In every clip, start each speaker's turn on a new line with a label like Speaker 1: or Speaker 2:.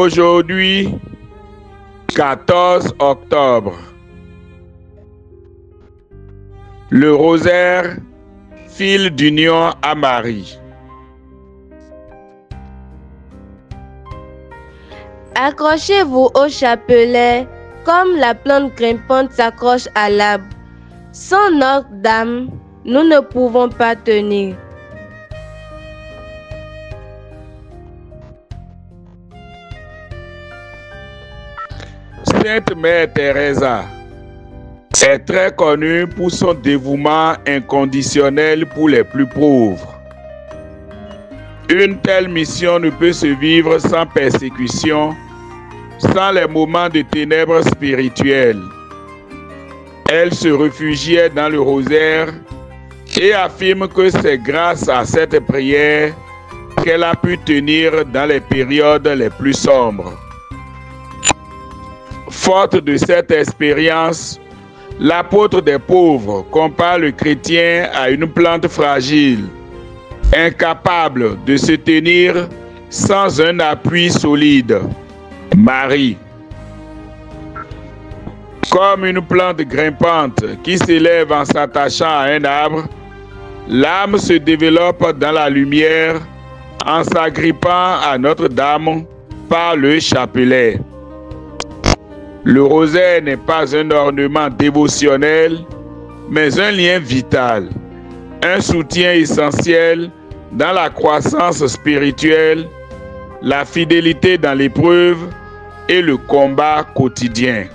Speaker 1: Aujourd'hui, 14 octobre, le rosaire, fil d'union à Marie.
Speaker 2: Accrochez-vous au chapelet comme la plante grimpante s'accroche à l'arbre. Sans Notre-Dame, nous ne pouvons pas tenir.
Speaker 1: Sainte Mère Teresa est très connue pour son dévouement inconditionnel pour les plus pauvres. Une telle mission ne peut se vivre sans persécution, sans les moments de ténèbres spirituelles. Elle se réfugiait dans le rosaire et affirme que c'est grâce à cette prière qu'elle a pu tenir dans les périodes les plus sombres. Forte de cette expérience, l'apôtre des pauvres compare le chrétien à une plante fragile, incapable de se tenir sans un appui solide. Marie. Comme une plante grimpante qui s'élève en s'attachant à un arbre, l'âme se développe dans la lumière en s'agrippant à Notre-Dame par le chapelet. Le rosaire n'est pas un ornement dévotionnel, mais un lien vital, un soutien essentiel dans la croissance spirituelle, la fidélité dans l'épreuve et le combat quotidien.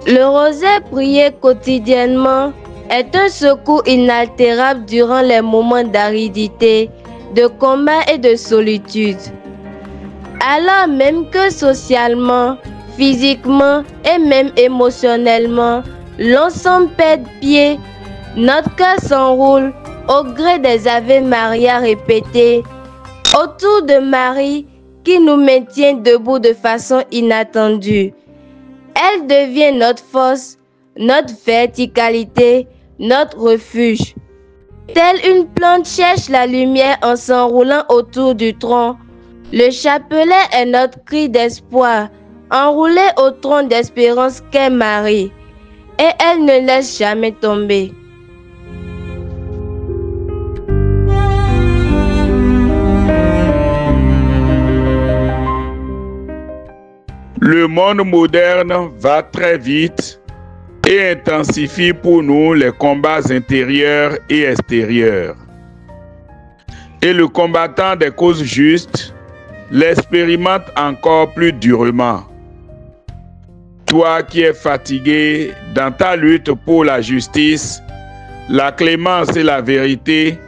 Speaker 2: Le rosaire prié quotidiennement est un secours inaltérable durant les moments d'aridité, de combat et de solitude. Alors même que socialement, physiquement et même émotionnellement, l'ensemble perd pied, notre cœur s'enroule au gré des Ave Maria répétés autour de Marie qui nous maintient debout de façon inattendue. Elle devient notre force, notre verticalité, notre refuge. Telle une plante cherche la lumière en s'enroulant autour du tronc, le chapelet est notre cri d'espoir, enroulé au tronc d'espérance qu'est Marie, et elle ne laisse jamais tomber.
Speaker 1: Le monde moderne va très vite et intensifie pour nous les combats intérieurs et extérieurs. Et le combattant des causes justes l'expérimente encore plus durement. Toi qui es fatigué dans ta lutte pour la justice, la clémence et la vérité,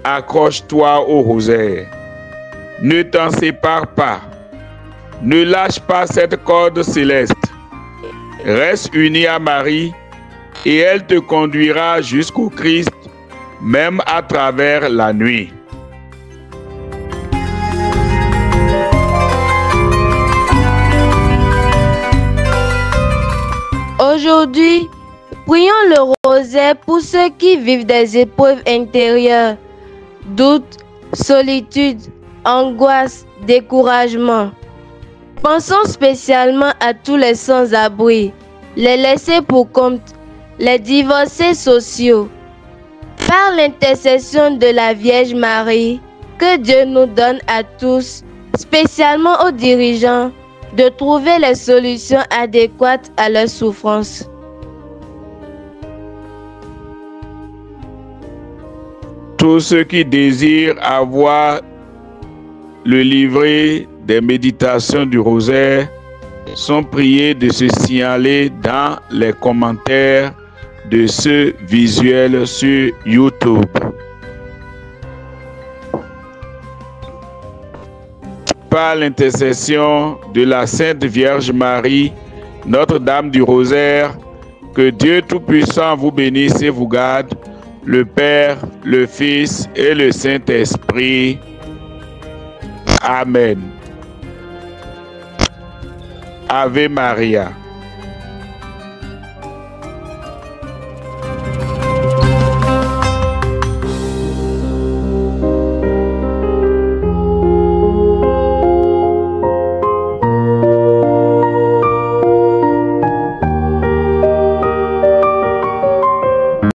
Speaker 1: accroche-toi au rosaire. Ne t'en sépare pas. Ne lâche pas cette corde céleste. Reste uni à Marie et elle te conduira jusqu'au Christ, même à travers la nuit.
Speaker 2: Aujourd'hui, prions le rosaire pour ceux qui vivent des épreuves intérieures, doutes, solitude, angoisse, découragement. Pensons spécialement à tous les sans-abri, les laissés pour compte, les divorcés sociaux. Par l'intercession de la Vierge Marie, que Dieu nous donne à tous, spécialement aux dirigeants, de trouver les solutions adéquates à leurs souffrances.
Speaker 1: Tous ceux qui désirent avoir le livret des méditations du rosaire sont priés de se signaler dans les commentaires de ce visuel sur YouTube. Par l'intercession de la Sainte Vierge Marie, Notre-Dame du Rosaire, que Dieu Tout-Puissant vous bénisse et vous garde, le Père, le Fils et le Saint-Esprit. Amen. Ave Maria.